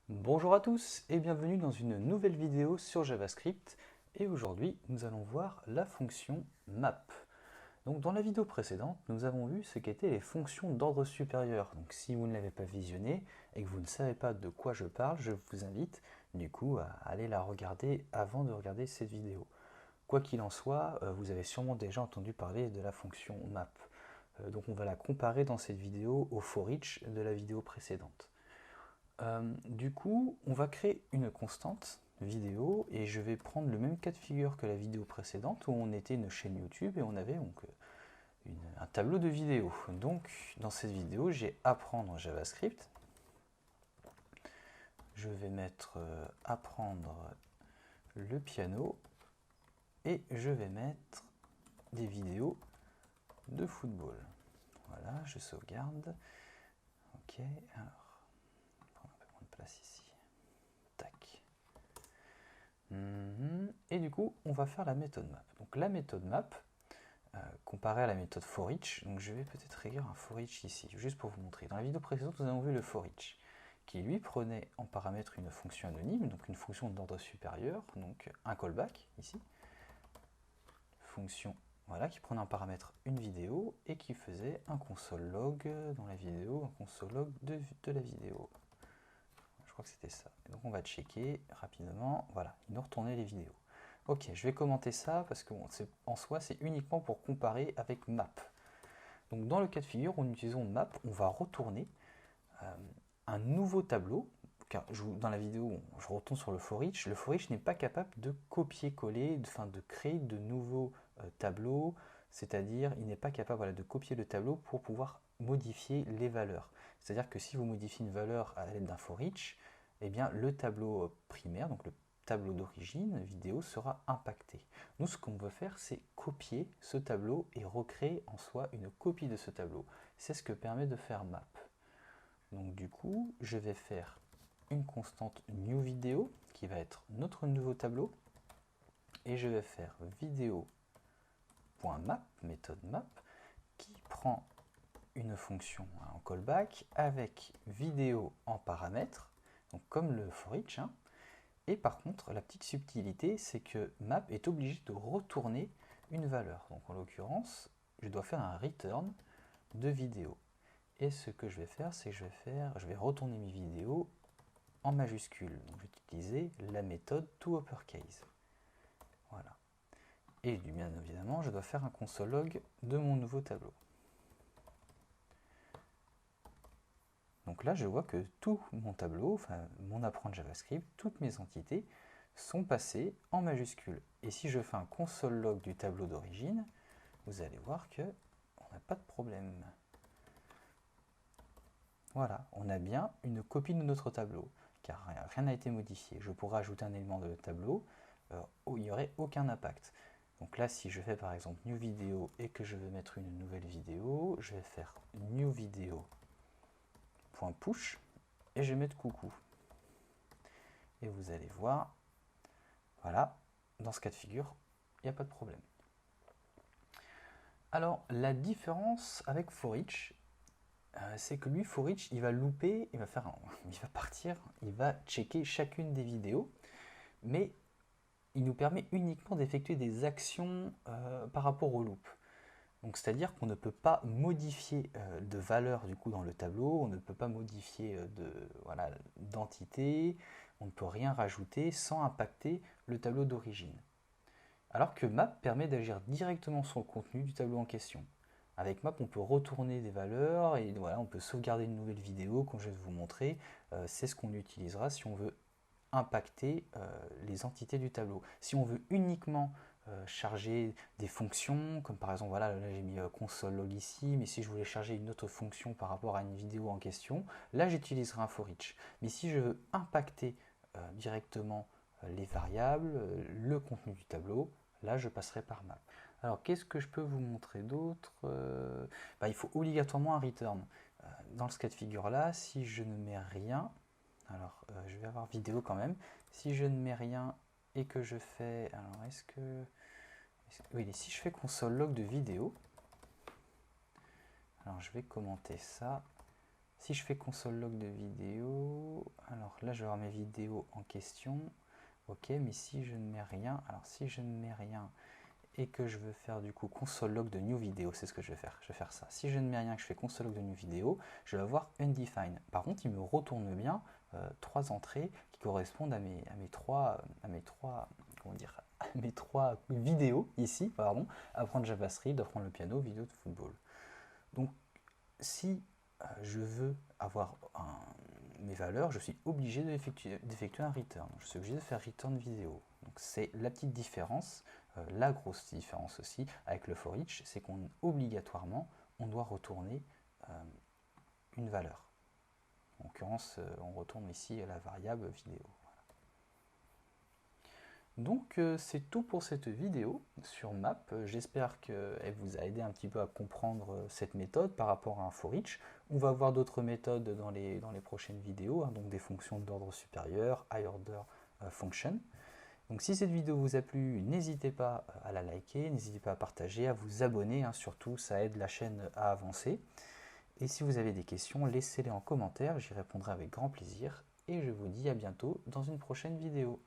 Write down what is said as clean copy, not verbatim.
Bonjour à tous et bienvenue dans une nouvelle vidéo sur JavaScript et aujourd'hui nous allons voir la fonction map. Donc dans la vidéo précédente nous avons vu ce qu'étaient les fonctions d'ordre supérieur. Donc si vous ne l'avez pas visionné et que vous ne savez pas de quoi je parle, je vous invite du coup à aller la regarder avant de regarder cette vidéo. Quoi qu'il en soit, vous avez sûrement déjà entendu parler de la fonction map. Donc on va la comparer dans cette vidéo au for each de la vidéo précédente. Du coup, on va créer une constante vidéo et je vais prendre le même cas de figure que la vidéo précédente où on était une chaîne YouTube et on avait donc un tableau de vidéo. Donc, dans cette vidéo, j'ai apprendre JavaScript. Je vais mettre apprendre le piano et je vais mettre des vidéos de football. Voilà, je sauvegarde. Ok, alors, on va prendre un peu moins de place ici. Tac. Et du coup, on va faire la méthode map. Donc la méthode map, comparée à la méthode for each, donc je vais peut-être écrire un for each ici, juste pour vous montrer. Dans la vidéo précédente, nous avons vu le for each, qui lui prenait en paramètre une fonction anonyme, donc une fonction d'ordre supérieur, donc un callback ici, fonction voilà, qui prenait en paramètre une vidéo et qui faisait un console log dans la vidéo, un console log de la vidéo. Je crois que c'était ça. Et donc on va checker rapidement. Voilà, il nous retournait les vidéos. Ok, je vais commenter ça parce qu'en soi, c'est uniquement pour comparer avec map. Donc dans le cas de figure où nous utilisons map, on va retourner un nouveau tableau. Car dans la vidéo, je retourne sur le for each. Le for each n'est pas capable de copier-coller, de créer de nouveaux tableaux. C'est-à-dire, il n'est pas capable voilà, de copier le tableau pour pouvoir modifier les valeurs. C'est-à-dire que si vous modifiez une valeur à l'aide d'un for each, eh bien, le tableau primaire, donc le tableau d'origine vidéo, sera impacté. Nous, ce qu'on veut faire, c'est copier ce tableau et recréer en soi une copie de ce tableau. C'est ce que permet de faire map. Donc du coup, je vais faire une constante new vidéo qui va être notre nouveau tableau et je vais faire vidéo.map, méthode map, qui prend une fonction en callback avec vidéo en paramètre, donc comme le for each. Et par contre, la petite subtilité, c'est que map est obligé de retourner une valeur. Donc en l'occurrence, je dois faire un return de vidéo. Et ce que je vais faire, c'est que je vais retourner mes vidéos en majuscule. Donc je vais utiliser la méthode toUpperCase. Voilà. Et bien évidemment, je dois faire un console log de mon nouveau tableau. Donc là, je vois que tout mon tableau, enfin mon apprendre JavaScript, toutes mes entités sont passées en majuscule. Et si je fais un console log du tableau d'origine, vous allez voir que on n'a pas de problème. Voilà, on a bien une copie de notre tableau, car rien n'a été modifié. Je pourrais ajouter un élément de tableau où il n'y aurait aucun impact. Donc là, si je fais par exemple new vidéo et que je veux mettre une nouvelle vidéo, je vais faire new vidéo.push et je vais mettre coucou. Et vous allez voir, voilà, dans ce cas de figure, il n'y a pas de problème. Alors, la différence avec for each, c'est que lui, for each, il va louper, il va partir, il va checker chacune des vidéos, mais il nous permet uniquement d'effectuer des actions par rapport au loop. Donc c'est-à-dire qu'on ne peut pas modifier de valeur du coup dans le tableau, on ne peut pas modifier d'entité, on ne peut rien rajouter sans impacter le tableau d'origine. Alors que map permet d'agir directement sur le contenu du tableau en question. Avec map, on peut retourner des valeurs et voilà, on peut sauvegarder une nouvelle vidéo, comme je vais vous montrer. C'est ce qu'on utilisera si on veut impacter les entités du tableau. Si on veut uniquement charger des fonctions, comme par exemple, voilà, là j'ai mis console log ici, mais si je voulais charger une autre fonction par rapport à une vidéo en question, là j'utiliserai un for each. Mais si je veux impacter directement les variables, le contenu du tableau, là je passerai par map. Alors qu'est-ce que je peux vous montrer d'autre Il faut obligatoirement un return. Dans ce cas de figure là, si je ne mets rien, alors je vais avoir vidéo quand même, si je ne mets rien et que je fais, alors oui, si je fais console log de vidéo, alors je vais commenter ça. Si je fais console log de vidéo, alors là je vais avoir mes vidéos en question. Ok, mais si je ne mets rien, alors si je ne mets rien et que je veux faire du coup console log de new video, c'est ce que je vais faire. Je vais faire ça. Si je ne mets rien, que je fais console log de new video, je vais avoir undefined. Par contre, il me retourne bien trois entrées qui correspondent à mes trois comment dire, à mes trois vidéos ici, pardon, apprendre JavaScript, apprendre le piano, vidéo de football. Donc, si je veux avoir mes valeurs, je suis obligé d'effectuer un return. Je suis obligé de faire return vidéo. Donc c'est la petite différence, la grosse différence aussi avec le for each, c'est qu'on obligatoirement on doit retourner une valeur. En l'occurrence, on retourne ici la variable vidéo. Donc c'est tout pour cette vidéo sur Map. J'espère qu'elle vous a aidé un petit peu à comprendre cette méthode par rapport à un for each. On va voir d'autres méthodes dans les prochaines vidéos, hein, donc des fonctions d'ordre supérieur, higher order function. Donc si cette vidéo vous a plu, n'hésitez pas à la liker, n'hésitez pas à partager, à vous abonner, hein, surtout ça aide la chaîne à avancer. Et si vous avez des questions, laissez-les en commentaire, j'y répondrai avec grand plaisir. Et je vous dis à bientôt dans une prochaine vidéo.